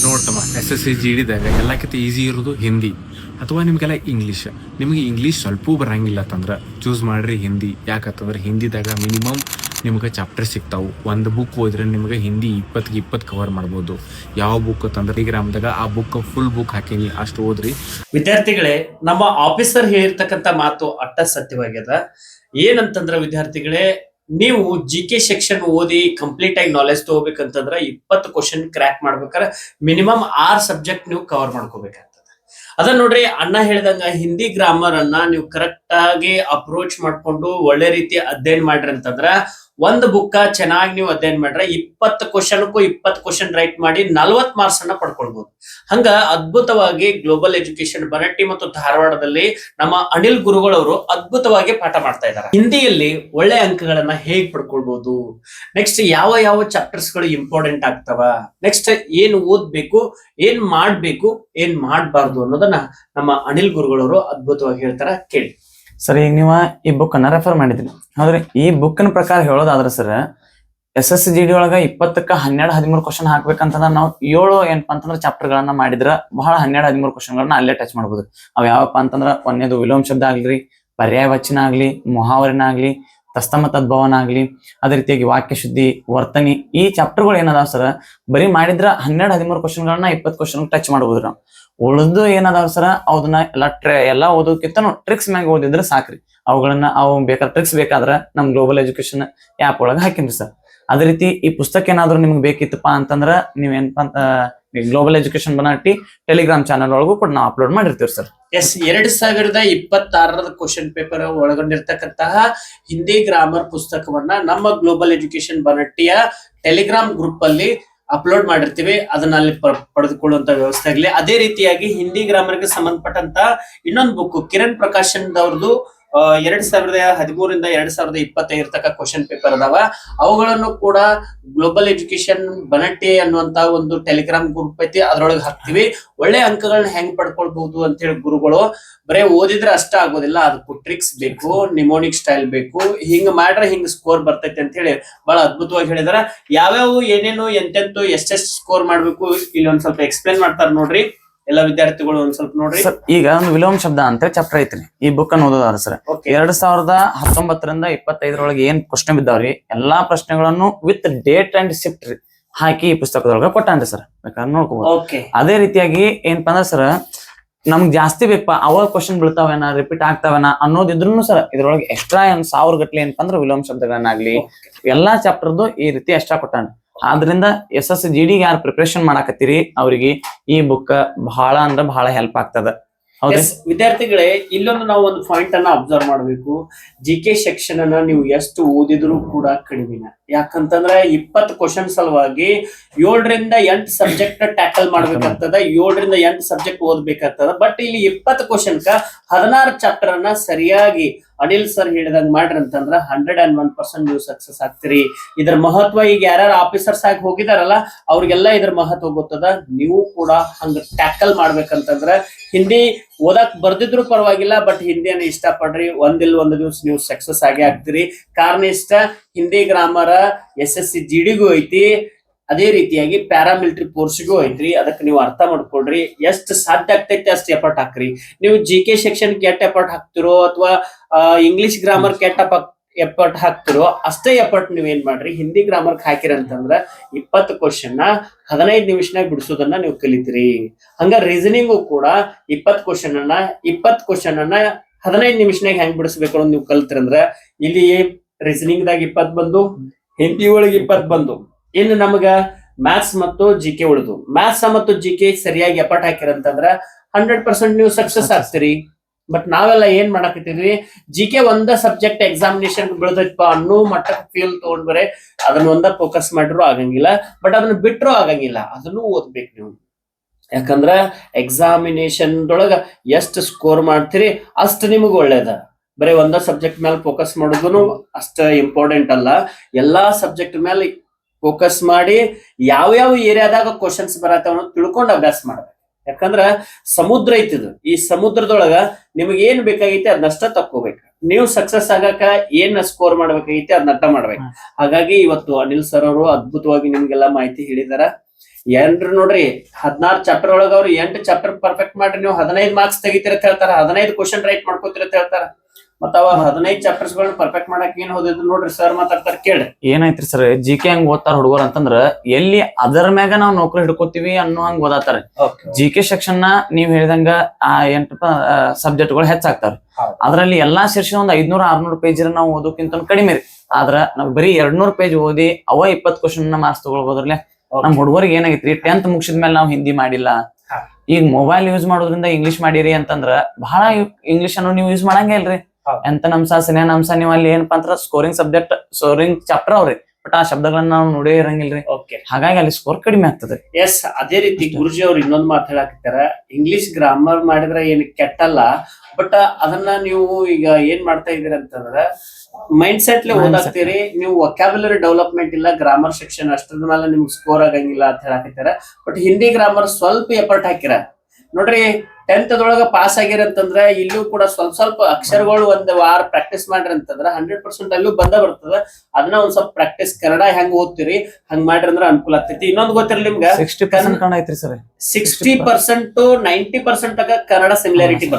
ನೋಡ್ತಮ್ಮ SSC GD ದಾಗ ಎಲ್ಲಕ್ಕಿಂತ easy ಇರೋದು ಹಿಂದಿ ಅಥವಾ ನಿಮಗೆಲ್ಲ ಇಂಗ್ಲೀಷ್. ನಿಮಗೆ ಇಂಗ್ಲೀಷ್ ಸ್ವಲ್ಪ ಬರಂಗಿಲ್ಲ ಅಂತಂದ್ರೆ ಚೂಸ್ ಮಾಡ್ರಿ ಹಿಂದಿ. ಯಾಕಂತಂದ್ರೆ ಹಿಂದಿದಾಗ ಮಿನಿಮಮ್ ನಿಮ್ಗೆ ಚಾಪ್ಟರ್ ಸಿಗ್ತಾವು. ಒಂದು ಬುಕ್ ಓದಿದ್ರೆ ನಿಮ್ಗೆ ಹಿಂದಿ 20 ಕವರ್ ಮಾಡ್ಬೋದು. ಯಾವ ಬುಕ್ ಅಂತಂದ್ರೆ ಟೆಲಿಗ್ರಾಮ್ದಾಗ ಆ ಬುಕ್ ಫುಲ್ ಬುಕ್ ಹಾಕೀನಿ, ಅಷ್ಟು ಓದ್ರಿ. ವಿದ್ಯಾರ್ಥಿಗಳೇ, ನಮ್ಮ ಆಫೀಸರ್ ಹೇಳಿರ್ತಕ್ಕಂಥ ಮಾತು ಅಟ್ಟ ಸತ್ಯವಾಗ್ಯದ. ಏನಂತಂದ್ರ ವಿದ್ಯಾರ್ಥಿಗಳೇ, ನೀವು GK ಸೆಕ್ಷನ್ ಓದಿ ಕಂಪ್ಲೀಟ್ ಆಗಿ ನಾಲೆಜ್ ತಗೋಬೇಕಂತಂದ್ರ 20 ಕ್ವಶನ್ ಕ್ರ್ಯಾಕ್ ಮಾಡ್ಬೇಕಾದ್ರೆ ಮಿನಿಮಮ್ 6 ಸಬ್ಜೆಕ್ಟ್ ನೀವು ಕವರ್ ಮಾಡ್ಕೋಬೇಕಾಗ್ತದೆ. ಅದ ನೋಡ್ರಿ, ಅಣ್ಣ ಹೇಳಿದಂಗ ಹಿಂದಿ ಗ್ರಾಮರ್ ಅನ್ನ ನೀವು ಕರೆಕ್ಟ್ ಆಗಿ ಅಪ್ರೋಚ್ ಮಾಡ್ಕೊಂಡು ಒಳ್ಳೆ ರೀತಿ ಅಧ್ಯಯನ ಮಾಡ್ರಿ ಅಂತಂದ್ರ ಒಂದು ಬುಕ್ಕ ಚೆನ್ನಾಗಿ ನೀವು ಅಧ್ಯಯನ ಮಾಡ್ರೆ 20 ಕ್ವಶನ್ಕ್ಕೂ 20 ಕ್ವಶನ್ ರೈಟ್ ಮಾಡಿ 40 ಮಾರ್ಕ್ಸ್ ಅನ್ನ ಪಡ್ಕೊಳ್ಬಹುದು. ಹಂಗ ಅದ್ಭುತವಾಗಿ ಗ್ಲೋಬಲ್ ಎಜುಕೇಶನ್ ಬನಟ್ಟಿ ಮತ್ತು ಧಾರವಾಡದಲ್ಲಿ ನಮ್ಮ ಅನಿಲ್ ಗುರುಗಳವರು ಅದ್ಭುತವಾಗಿ ಪಾಠ ಮಾಡ್ತಾ ಇದ್ದಾರೆ. ಹಿಂದಿಯಲ್ಲಿ ಒಳ್ಳೆ ಅಂಕಗಳನ್ನ ಹೇಗ್ ಪಡ್ಕೊಳ್ಬಹುದು, ನೆಕ್ಸ್ಟ್ ಯಾವ ಯಾವ ಚಾಪ್ಟರ್ಸ್ ಗಳು ಇಂಪಾರ್ಟೆಂಟ್ ಆಗ್ತಾವ, ನೆಕ್ಸ್ಟ್ ಏನ್ ಓದ್ಬೇಕು, ಏನ್ ಮಾಡ್ಬೇಕು, ಏನ್ ಮಾಡ್ಬಾರ್ದು ಅನ್ನೋದನ್ನ ನಮ್ಮ ಅನಿಲ್ ಗುರುಗಳವರು ಅದ್ಭುತವಾಗಿ ಹೇಳ್ತಾರ. ಕೇಳಿ ಸರ್. ಈಗ ನೀವು ಈ ಬುಕ್ ಅನ್ನ ರೆಫರ್ ಮಾಡಿದ್ರಿ, ಹೌದ್ರಿ? ಈ ಬುಕ್ನ ಪ್ರಕಾರ ಹೇಳೋದಾದ್ರೆ ಸರ್, SSC GD ಒಳಗ 20ಕ್ಕ 12-13 ಕ್ವಶನ್ ಹಾಕ್ಬೇಕಂತಂದ್ರೆ ನಾವು 7 ಏನಪ್ಪಾ ಅಂತಂದ್ರೆ ಚಾಪ್ಟರ್ ಗಳನ್ನ ಮಾಡಿದ್ರ ಬಹಳ 12-13 ಕ್ವಶನ್ ಗಳನ್ನ ಅಲ್ಲೇ ಟಚ್ ಮಾಡ್ಬೋದು. ಅವ್ ಯಾವಪ್ಪ ಅಂತಂದ್ರ ಒಂದೇದು ವಿಲೋಮ ಶಬ್ದ ಆಗ್ಲಿ, ಪರ್ಯಾಯ ವಚನ ಆಗ್ಲಿ, ಮುಹಾವರನ ಆಗ್ಲಿ, ತಸ್ತಮ ತದ್ಭವನ ಆಗ್ಲಿ, ಅದೇ ರೀತಿಯಾಗಿ ವಾಕ್ಯ ಶುದ್ಧಿ, ವರ್ತನಿ, ಈ ಚಾಪ್ಟರ್ ಗಳು ಏನದಾವ ಸರ್, ಬರೀ ಮಾಡಿದ್ರ 12-13 ಕ್ವಶನ್ ಗಳನ್ನ 20 ಕ್ವಶನ್ ಟಚ್ ಮಾಡ್ಬೋದು ನಾವು. ಉಳಿದು ಏನದಾವ ಸರ್, ಅವನ್ನ ಎಲ್ಲಾ ಓದೋಕ್ಕಿಂತ ಟ್ರಿಕ್ಸ್ ಮ್ಯಾಗ ಓದಿದ್ರೆ ಸಾಕ್ರಿ. ಅವುಗಳನ್ನ ಬೇಕಾದ್ರೆ ಟ್ರಿಕ್ಸ್ ಬೇಕಾದ್ರೆ ನಮ್ ಗ್ಲೋಬಲ್ ಎಜುಕೇಶನ್ ಆ್ಯಪ್ ಒಳಗ ಹಾಕಿನ್ರಿ ಸರ್. ಅದೇ ರೀತಿ ಈ ಪುಸ್ತಕ ಏನಾದ್ರು ನಿಮ್ಗೆ ಬೇಕಿತ್ತಪ್ಪ ಅಂತಂದ್ರ ನೀವೇನಪ್ಪಾ ಅಂತ global education Banatti Telegram channel ಒಳಗೂ ಕೂಡ ನಾವು ಅಪ್ಲೋಡ್ ಮಾಡಿರ್ತೀವಿ ಸರ್. 2026 ಕ್ವಶನ್ ಪೇಪರ್ ಒಳಗೊಂಡಿರ್ತಕ್ಕಂತಹ ಹಿಂದಿ ಗ್ರಾಮರ್ ಪುಸ್ತಕವನ್ನ ನಮ್ಮ ಗ್ಲೋಬಲ್ ಎಜುಕೇಶನ್ ಬನಟ್ಟಿಯ ಟೆಲಿಗ್ರಾಮ್ ಗ್ರೂಪ್ ಅಲ್ಲಿ ಅಪ್ಲೋಡ್ ಮಾಡಿರ್ತೀವಿ. ಅದನ್ನ ಅಲ್ಲಿ ಪಡೆದುಕೊಳ್ಳುವಂತ ವ್ಯವಸ್ಥೆ ಆಗಲಿ. ಅದೇ ರೀತಿಯಾಗಿ ಹಿಂದಿ ಗ್ರಾಮರ್ಗೆ ಸಂಬಂಧಪಟ್ಟಂತ ಇನ್ನೊಂದು ಬುಕ್ ಕಿರಣ್ ಪ್ರಕಾಶನ್ ದವ್ರದ್ದು 2013 2025 ಇರ್ತಕ್ಕ ಕ್ವಶನ್ ಪೇಪರ್ ಅದಾವ. ಅವುಗಳನ್ನು ಕೂಡ ಗ್ಲೋಬಲ್ ಎಜುಕೇಶನ್ ಬನಟ್ಟಿ ಅನ್ನುವಂತ ಒಂದು ಟೆಲಿಗ್ರಾಮ್ ಗ್ರೂಪ್ ಐತಿ, ಅದ್ರೊಳಗೆ ಹಾಕ್ತಿವಿ. ಒಳ್ಳೆ ಅಂಕಗಳನ್ನ ಹೆಂಗ್ ಪಡ್ಕೊಳ್ಬಹುದು ಅಂತ ಹೇಳಿ ಗುರುಗಳು ಬರೇ ಓದಿದ್ರೆ ಅಷ್ಟ ಆಗೋದಿಲ್ಲ, ಅದಕ್ಕೂ ಟ್ರಿಕ್ಸ್ ಬೇಕು, ನಿಮೋನಿಕ್ ಸ್ಟೈಲ್ ಬೇಕು. ಹಿಂಗ್ ಮಾಡ್ರೆ ಹಿಂಗ್ ಸ್ಕೋರ್ ಬರ್ತೈತಿ ಅಂತ ಹೇಳಿ ಬಹಳ ಅದ್ಭುತವಾಗಿ ಹೇಳಿದಾರ. ಯಾವ್ಯಾವ ಏನೇನು ಎಂತೆಂತು ಎಷ್ಟೆಷ್ಟು ಸ್ಕೋರ್ ಮಾಡ್ಬೇಕು ಇಲ್ಲಿ ಒಂದ್ ಸ್ವಲ್ಪ ಎಕ್ಸ್ಪ್ಲೇನ್ ಮಾಡ್ತಾರ ನೋಡ್ರಿ. ಎಲ್ಲ ವಿದ್ಯಾರ್ಥಿಗಳು ಒಂದ್ ಸ್ವಲ್ಪ ನೋಡ್ರಿ. ಈಗ ಒಂದು ವಿಲೋಮ ಶಬ್ದ ಅಂತ ಚಾಪ್ಟರ್ ಐತ್ರಿ, ಈ ಬುಕ್ ಅನ್ನು ಓದೋದಾರ ಸರ್. 2019 25 ಏನ್ ಪ್ರಶ್ನೆ ಬಿದ್ದಾವ್ರಿ, ಎಲ್ಲಾ ಪ್ರಶ್ನೆಗಳನ್ನು ವಿತ್ ಡೇಟ್ ಅಂಡ್ ಶಿಫ್ಟ್ ಹಾಕಿ ಈ ಪುಸ್ತಕದೊಳಗ ಕೊಟ್ಟಾನ್ರಿ ಸರ್, ಬೇಕಾದ್ರೆ ನೋಡ್ಕೋಬಹುದು. ಅದೇ ರೀತಿಯಾಗಿ ಏನಪ್ಪಾ ಅಂದ್ರ ಸರ್, ನಮ್ಗ್ ಜಾಸ್ತಿ ಬೇಕಪ್ಪ ಅವಾಗ ಕ್ವಶನ್ ಬೀಳ್ತಾವೇನ, ರಿಪೀಟ್ ಆಗ್ತಾವೇನ ಅನ್ನೋದಿದ್ರು ಸರ್ ಇದ್ರೊಳಗೆ ಎಕ್ಸ್ಟ್ರಾ 1000 ಗಟ್ಲೆ ಏನಪ್ಪಾ ಅಂದ್ರೆ ವಿಲೋಮ ಶಬ್ದಗಳನ್ನಾಗ್ಲಿ ಎಲ್ಲಾ ಚಾಪ್ಟರ್ದು ಈ ರೀತಿ ಎಕ್ಸ್ಟ್ರಾ ಕೊಟ್ಟಾನ. ಆದ್ರಿಂದ SSC GD ಯಾರು ಪ್ರಿಪರೇಷನ್ ಮಾಡಾಕತ್ತೀರಿ ಅವ್ರಿಗೆ ಈ ಬುಕ್ ಬಹಳ ಅಂದ್ರೆ ಬಹಳ ಹೆಲ್ಪ್ ಆಗ್ತದ. ವಿದ್ಯಾರ್ಥಿಗಳೇ, ಇಲ್ಲೊಂದು ನಾವು ಒಂದು ಪಾಯಿಂಟ್ ಅನ್ನ ಅಬ್ಸರ್ವ್ ಮಾಡ್ಬೇಕು. GK ಸೆಕ್ಷನ್ ಅನ್ನ ನೀವು ಎಷ್ಟು ಓದಿದ್ರು ಕೂಡ ಕಡಿಮೆನ. ಯಾಕಂತಂದ್ರೆ 20 ಕ್ವಶನ್ ಸಲುವಾಗಿ 7ರಿಂದ 8 ಸಬ್ಜೆಕ್ಟ್ ಟ್ಯಾಕಲ್ ಮಾಡ್ಬೇಕಾಗ್ತದ, 7ರಿಂದ 8 ಸಬ್ಜೆಕ್ಟ್ ಓದ್ಬೇಕಾಗ್ತದ. ಬಟ್ ಇಲ್ಲಿ 20 ಕ್ವಶನ್ಕ 16 ಚಾಪ್ಟರ್ ಅನ್ನ ಸರಿಯಾಗಿ ಅನಿಲ್ ಸರ್ ಹೇಳಿದಂಗ ಮಾಡ್ರಿ ಅಂತಂದ್ರ 101% ನೀವು ಸಕ್ಸಸ್ ಆಗ್ತೀರಿ. ಇದ್ರ ಮಹತ್ವ ಈಗ ಯಾರು ಆಫೀಸರ್ಸ್ ಆಗಿ ಹೋಗಿದಾರಲ್ಲ ಅವ್ರಿಗೆಲ್ಲ ಇದ್ರ ಮಹತ್ವ ಗೊತ್ತದ. ನೀವು ಕೂಡ ಹಂಗ ಟ್ಯಾಕಲ್ ಮಾಡ್ಬೇಕಂತಂದ್ರ ಹಿಂದಿ ಓದಕ್ ಬರ್ದಿದ್ರು ಪರವಾಗಿಲ್ಲ, ಬಟ್ ಹಿಂದಿಯನ್ನು ಇಷ್ಟ ಪಡ್ರಿ. ಒಂದು ದಿವಸ ನೀವು ಸಕ್ಸಸ್ ಆಗೇ ಆಗ್ತೀರಿ. ಕಾರಣ ಇಷ್ಟ, ಹಿಂದಿ ಗ್ರಾಮರ್ SSC GDಗೂ ಐತಿ, ಅದೇ ರೀತಿಯಾಗಿ ಪ್ಯಾರಾಮಿಲಿಟರಿ ಫೋರ್ಸ್ಗೂ ಐತ್ರಿ. ಅದಕ್ಕೆ ನೀವು ಅರ್ಥ ಮಾಡ್ಕೊಳ್ರಿ. ಎಷ್ಟು ಸಾಧ್ಯ ಆಗ್ತೈತಿ ಅಷ್ಟು ಎಫರ್ಟ್ ಹಾಕ್ರಿ. ನೀವು GK ಸೆಕ್ಷನ್ ಕೆಟ್ಟ ಎಫರ್ಟ್ ಹಾಕ್ತಿರೋ ಅಥವಾ ಇಂಗ್ಲಿಷ್ ಗ್ರಾಮರ್ ಕೆಟ್ಟ ಎಫರ್ಟ್ ಹಾಕ್ತಿರೋ ಅಷ್ಟೇ ಎಫರ್ಟ್ ನೀವ್ ಏನ್ ಮಾಡ್ರಿ, ಹಿಂದಿ ಗ್ರಾಮರ್ ಹಾಕಿರಂತಂದ್ರ 20 ಕ್ವಶನ್ 15 ನಿಮಿಷನಾಗ ಬಿಡಿಸೋದನ್ನ ನೀವು ಕಲಿತೀರಿ. ಹಂಗ ರೀಸನಿಂಗು ಕೂಡ 20 ಕ್ವಶನ್ ಅನ್ನ 15 ನಿಮಿಷನಾಗ ಹೆಂಗ್ ಬಿಡಿಸ್ಬೇಕು ಅನ್ನೋದು ನೀವು ಕಲ್ತಿರಂದ್ರ ಇಲ್ಲಿ ರೀಸನಿಂಗ್ ದಾಗ 20 ಬಂದು, ಹಿಂದಿ ಒಳಗೆ 20 ಬಂದು, ಇನ್ನು ನಮಗ ಮ್ಯಾಥ್ಸ್ ಮತ್ತು GK ಉಳಿದು. ಮ್ಯಾಥ್ಸ್ ಮತ್ತು GK ಸರಿಯಾಗಿ ಎಫರ್ಟ್ ಹಾಕಿರಂತಂದ್ರ 100% ನೀವು ಸಕ್ಸಸ್ ಆಗ್ತೀರಿ. ಬಟ್ ನಾವೆಲ್ಲ ಏನ್ ಮಾಡಾಕತ್ತಿದ್ವಿ, GK ಒಂದ ಸಬ್ಜೆಕ್ಟ್ ಎಕ್ಸಾಮಿನೇಷನ್ ಬೀಳ್ದೈತಪ್ಪ ಅನ್ನೋ ಮಟ್ಟಕ್ಕೆ ಫೀಲ್ ತಗೊಂಡ್ ಬರೇ ಅದನ್ನ ಒಂದ ಫೋಕಸ್ ಮಾಡಿದ್ರು ಆಗಂಗಿಲ್ಲ, ಬಟ್ ಅದನ್ನ ಬಿಟ್ರು ಆಗಂಗಿಲ್ಲ, ಅದನ್ನು ಓದ್ಬೇಕು ನೀವು. ಯಾಕಂದ್ರ ಎಕ್ಸಾಮಿನೇಷನ್ ದೊಳಗ ಎಷ್ಟು ಸ್ಕೋರ್ ಮಾಡ್ತೀರಿ ಅಷ್ಟು ನಿಮಗ್ ಒಳ್ಳೇದ. ಬರೀ ಒಂದ ಸಬ್ಜೆಕ್ಟ್ ಮೇಲೆ ಫೋಕಸ್ ಮಾಡೋದು ಅಷ್ಟ ಇಂಪಾರ್ಟೆಂಟ್ ಅಲ್ಲ. ಎಲ್ಲಾ ಸಬ್ಜೆಕ್ಟ್ ಮೇಲೆ ಫೋಕಸ್ ಮಾಡಿ ಯಾವ ಏರಿಯಾದಾಗ ಕ್ವಶನ್ಸ್ ಬರತ್ತವ ತಿಳ್ಕೊಂಡು ಅಭ್ಯಾಸ ಮಾಡ್ಬೇಕು. ಯಾಕಂದ್ರ ಸಮುದ್ರ ಐತಿದು, ಈ ಸಮುದ್ರದೊಳಗ ನಿಮ್ಗೆ ಏನ್ ಬೇಕಾಗೈತಿ ಅದನ್ನಷ್ಟ ತಕ್ಕೋಬೇಕು. ನೀವು ಸಕ್ಸಸ್ ಆಗಾಕ ಏನ್ ಸ್ಕೋರ್ ಮಾಡ್ಬೇಕಾಗೈತಿ ಅದನ್ನ ಅರ್ಥ ಮಾಡ್ಬೇಕು. ಹಾಗಾಗಿ ಇವತ್ತು ಅನಿಲ್ ಸರ್ ಅವರು ಅದ್ಭುತವಾಗಿ ನಿಮ್ಗೆಲ್ಲಾ ಮಾಹಿತಿ ಹೇಳಿದಾರ. ಏನ್ರಿ ನೋಡ್ರಿ 16 ಚಾಪ್ಟರ್ ಒಳಗ ಅವ್ರು 8 ಚಾಪ್ಟರ್ ಪರ್ಫೆಕ್ಟ್ ಮಾಡ್ರಿ ನೀವು 15 ಮಾರ್ಕ್ಸ್ ತೆಗಿತೀರ ಅಂತ ಹೇಳ್ತಾರ, 15 ಕ್ವಶನ್ ರೈಟ್ ಮಾಡ್ಕೋತೀರ ಅಂತ ಹೇಳ್ತಾರ. ಮತ್ತ ಅವ 15 ಚಾಪ್ಟರ್ಸ್ ಗಳನ್ನ ಪರ್ಫೆಕ್ಟ್ ಮಾಡಕ್ ಏನ್ ಹೋದಿದ್ರು ನೋಡ್ರಿ ಸರ್ ಮಾತಾಡ್ತಾರ ಕೇಳ್ರಿ. ಏನಾಯ್ತ್ರಿ ಸರ್, GK ಹಂಗ ಓದ್ತಾರ ಹುಡುಗರು ಅಂತಂದ್ರ ಎಲ್ಲಿ ಅದರ ಮ್ಯಾಗ ನಾವ್ ನೌಕರಿ ಹಿಡ್ಕೋತೀವಿ ಅನ್ನೋ ಹಂಗ ಓದಾತಾರ. GK ಸೆಕ್ಷನ್ ನ ನೀವ್ ಹೇಳಿದಂಗ ಆ 8 ಸಬ್ಜೆಕ್ಟ್ ಗಳು ಹೆಚ್ಚಾಗ್ತಾರ. ಅದ್ರಲ್ಲಿ ಎಲ್ಲಾ ಸೇರ್ಸಿ ಒಂದ್ 500-600 ಪೇಜ್ ನಾವು ಓದೋಕ್ಕಿಂತ ಕಡಿಮೆ ರೀ. ಆದ್ರ ನಾವ್ ಬರೀ 200 ಪೇಜ್ ಓದಿ ಅವ 20 ಕ್ವಶನ್ ಮಾರ್ಕ್ಸ್ ತಗೊಳ್ಬೋದ್ರಲ್ಲೇ. ನಮ್ ಹುಡುಗರಿಗೆ ಏನಾಗೈತ್ರಿ, 10th ಮುಗಿಸಿದ್ಮೇಲೆ ನಾವ್ ಹಿಂದಿ ಮಾಡಿಲ್ಲ, ಈಗ ಮೊಬೈಲ್ ಯೂಸ್ ಮಾಡೋದ್ರಿಂದ ಇಂಗ್ಲಿಷ್ ಮಾಡಿರಿ ಅಂತಂದ್ರ ಬಹಳ ಇಂಗ್ಲಿಷ್ ಅನ್ನು ನೀವು ಯೂಸ್ ಮಾಡಂಗೇ ಇಲ್ರಿ. ಎಂತ ನಮ್ಸ ಸಿನಿಯನ್ ಅಂಶ ನೀವು ಅಲ್ಲಿ ಏನಪ್ಪಾ ಅಂದ್ರ ಸ್ಕೋರಿಂಗ್ ಚಾಪ್ಟರ್ ಅವ್ರಿ, ಬಟ್ ಆ ಶಬ್ದಗಳನ್ನ ನಾವು ನೋಡೇ ಇರಂಗಿಲ್ರಿ. ಹಾಗಾಗಿ ಅಲ್ಲಿ ಸ್ಕೋರ್ ಕಡಿಮೆ ಆಗ್ತದೆ. ಎಸ್, ಅದೇ ರೀತಿ ಗುರುಜಿ ಅವ್ರು ಇನ್ನೊಂದ್ ಮಾತು ಹೇಳಾಕತ್ತಾರ, ಇಂಗ್ಲಿಷ್ ಗ್ರಾಮರ್ ಮಾಡಿದ್ರೆ ಏನ್ ಕೆಟ್ಟಲ್ಲ, ಬಟ್ ಅದನ್ನ ನೀವು ಈಗ ಏನ್ ಮಾಡ್ತಾ ಇದೀರ ಅಂತಂದ್ರ ಮೈಂಡ್ ಸೆಟ್ ಓದಾಕ್ತೀರಿ, ನೀವು ವೊಕ್ಯಾಬುಲರಿ ಡೆವಲಪ್ಮೆಂಟ್ ಇಲ್ಲ, ಗ್ರಾಮರ್ ಸೆಕ್ಷನ್ ಅಷ್ಟರದ ಮೇಲೆ ನಿಮ್ಗೆ ಸ್ಕೋರ್ ಆಗಂಗಿಲ್ಲ ಅಂತ ಹೇಳಾಕತ್ತಾರ. ಬಟ್ ಹಿಂದಿ ಗ್ರಾಮರ್ ಸ್ವಲ್ಪ ಎಫರ್ಟ್ ಹಾಕಿರ ನೋಡ್ರಿ. 10th ದೊಳಗ ಪಾಸ್ ಆಗಿರಂತಂದ್ರ ಇಲ್ಲೂ ಕೂಡ ಸ್ವಲ್ಪ ಅಕ್ಷರಗಳು ಒಂದ್ ವಾರ ಪ್ರಾಕ್ಟೀಸ್ ಮಾಡ್ರಿ ಅಂತಂದ್ರ 100% ಅಲ್ಲೂ ಬರ್ತದ. ಅದನ್ನ ಒಂದ್ ಸ್ವಲ್ಪ ಪ್ರಾಕ್ಟೀಸ್ ಕನ್ನಡ ಹೆಂಗ್ ಓದ್ತಿರಿ ಹಂಗ್ ಮಾಡ್ರಿ ಅಂದ್ರ ಅನುಕೂಲ ಆಗ್ತೈತಿ. ಇನ್ನೊಂದ್ ಗೊತ್ತಿರಲಿ ನಿಮ್ಗ, 60% ಕನ್ನಡ ಐತ್ರಿ ಸರ್. 60% to 90% ಕನ್ನಡ ಸಿಮಿಲಾರಿಟಿ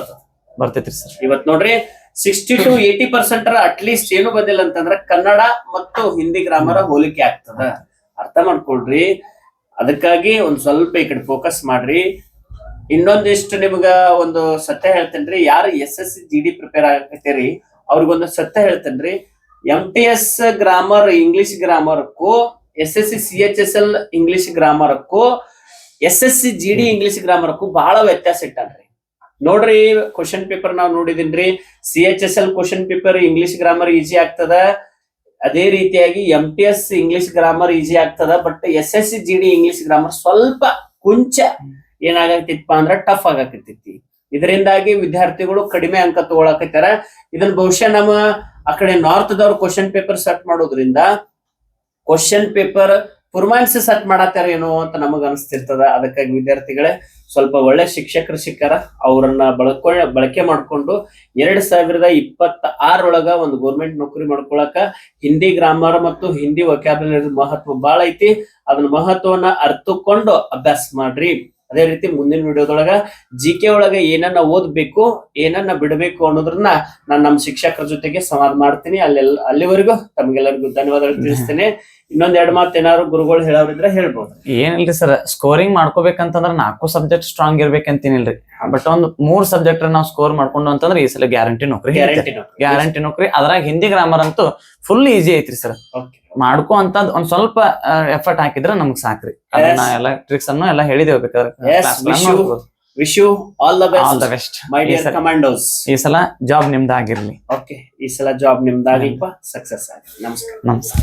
ಬರ್ತೈತ್ರಿ ಸರ್. ಇವತ್ ನೋಡ್ರಿ 60 to 80% ಅಟ್ಲೀಸ್ಟ್ ಏನು ಬಂದಿಲ್ಲ ಅಂತಂದ್ರ ಕನ್ನಡ ಮತ್ತು ಹಿಂದಿ ಗ್ರಾಮರ್ ಹೋಲಿಕೆ ಆಗ್ತದ. ಅರ್ಥ ಮಾಡ್ಕೊಳ್ರಿ. ಅದಕ್ಕಾಗಿ ಒಂದ್ ಸ್ವಲ್ಪ ಈ ಕಡೆ ಫೋಕಸ್ ಮಾಡ್ರಿ. ಇನ್ನೊಂದಿಷ್ಟು ನಿಮ್ಗ ಒಂದು ಸತ್ಯ ಹೇಳ್ತೇನ್ರಿ, ಯಾರು SSC GD ಪ್ರಿಪೇರ್ ಆಗತ್ತೀರಿ ಅವ್ರಿಗೊಂದು ಸತ್ಯ ಹೇಳ್ತೇನ್ರಿ. MTS ಗ್ರಾಮರ್ ಇಂಗ್ಲಿಷ್ ಗ್ರಾಮರ್ಕ್ಕೂ SSC CHSL ಇಂಗ್ಲಿಷ್ ಗ್ರಾಮರ್ಕ್ಕೂ SSC GD ಇಂಗ್ಲಿಷ್ ಗ್ರಾಮರ್ಕ್ಕೂ ಬಹಳ ವ್ಯತ್ಯಾಸ ಇಟ್ಟನ್ರಿ. ನೋಡ್ರಿ, ಕ್ವಶನ್ ಪೇಪರ್ ನಾವ್ ನೋಡಿದಿನ್ರಿ. CHSL question paper English grammar easy ಆಗ್ತದ, ಅದೇ ರೀತಿಯಾಗಿ MTS ಇಂಗ್ಲಿಷ್ ಗ್ರಾಮರ್ ಈಜಿ ಆಗ್ತದ. But SSC GD English grammar ಸ್ವಲ್ಪ ಕೊಂಚ ಏನಾಗತ್ತಿಪ್ಪ ಅಂದ್ರ ಟಫ್ ಆಗಕತ್ತೈತಿ. ಇದರಿಂದಾಗಿ ವಿದ್ಯಾರ್ಥಿಗಳು ಕಡಿಮೆ ಅಂಕ ತಗೊಳಕತ್ತಾರ. ಇದನ್ನ ಬಹುಶಃ ನಮ್ಮ ಆ ಕಡೆ ನಾರ್ತ್ ದವ್ರು ಕ್ವಶನ್ ಪೇಪರ್ ಸೆಟ್ ಮಾಡೋದ್ರಿಂದ ಕ್ವಶನ್ ಪೇಪರ್ ಪರ್ಫಾರ್ಮೆನ್ಸ್ ಸೆಟ್ ಮಾಡತ್ತಾರ ಏನೋ ಅಂತ ನಮಗ ಅನಿಸ್ತಿರ್ತದ. ಅದಕ್ಕಾಗಿ ವಿದ್ಯಾರ್ಥಿಗಳೇ ಸ್ವಲ್ಪ ಒಳ್ಳೆ ಶಿಕ್ಷಕರು ಸಿಕ್ಕಾರ, ಅವರನ್ನ ಬಳಕೆ ಮಾಡ್ಕೊಂಡು 2026 ಒಳಗ ಒಂದು ಗೌರ್ಮೆಂಟ್ ನೌಕರಿ ಮಾಡ್ಕೊಳಕ ಹಿಂದಿ ಗ್ರಾಮರ್ ಮತ್ತು ಹಿಂದಿ ವೊಕ್ಯಾಬುಲರಿ ಮಹತ್ವ ಬಾಳ ಐತಿ. ಅದನ್ನ ಮಹತ್ವವನ್ನ ಅರ್ಥಕೊಂಡು ಅಭ್ಯಾಸ ಮಾಡ್ರಿ. ಅದೇ ರೀತಿ ಮುಂದಿನ ವಿಡಿಯೋದೊಳಗ GK ಒಳಗ ಏನನ್ನ ಓದ್ಬೇಕು, ಏನನ್ನ ಬಿಡಬೇಕು ಅನ್ನೋದ್ರನ್ನ ನಾನು ನಮ್ಮ ಶಿಕ್ಷಕರ ಜೊತೆಗೆ ಸಂವಾದ ಮಾಡ್ತೀನಿ. ಅಲ್ಲಿವರೆಗೂ ತಮಗೆಲ್ಲರಿಗೂ ಧನ್ಯವಾದಗಳು ತಿಳಿಸ್ತೇನೆ. ಇನ್ನೊಂದ್ 2 ಮಾತು ಏನಾದ್ರು ಗುರುಗಳು ಹೇಳೋರಿದ್ರೆ ಹೇಳ್ಬೋದು. ಏನಿಲ್ರಿ ಸರ್, ಸ್ಕೋರಿಂಗ್ ಮಾಡ್ಕೋಬೇಕಂತಂದ್ರ 4 ಸಬ್ಜೆಕ್ಟ್ ಸ್ಟ್ರಾಂಗ್ ಇರ್ಬೇಕಂತೇನಿಲ್ರಿ. ಬಟ್ ಒಂದ್ 3 ಸಬ್ಜೆಕ್ಟ್ ನಾವ್ ಸ್ಕೋರ್ ಮಾಡ್ಕೊಂಡು ಅಂತಂದ್ರೆ ಈ ಸಲ ಗ್ಯಾರಂಟಿ ನೌಕರಿ. ಅದ್ರಾಗ ಹಿಂದಿ ಗ್ರಾಮರ್ ಅಂತೂ ಫುಲ್ ಈಜಿ ಐತ್ರಿ ಸರ್. ಮಾಡ್ಕೋ ಅಂತ ಒಂದ್ ಸ್ವಲ್ಪ ಎಫರ್ಟ್ ಹಾಕಿದ್ರೆ ನಮ್ಗ್ ಸಾಕ್ರಿ. ಅದನ್ನ ಎಲ್ಲ ಟ್ರಿಕ್ಸ್ ಅನ್ನು ಎಲ್ಲ ಹೇಳಿದೇವ್ ಬೇಕಾದ್ರೆ. Wish you all the best my dear commandos. ಈ ಸಲ ಜಾಬ್ ನಿಮ್ದಾಗಿರ್ಲಿ. ಓಕೆ, ಈ ಸಲ ಜಾಬ್ ನಿಮ್ದಾಗ್ಲಿಪ್ಪ, ಸಕ್ಸಸ್ ಆಗಿ. ನಮಸ್ಕಾರ.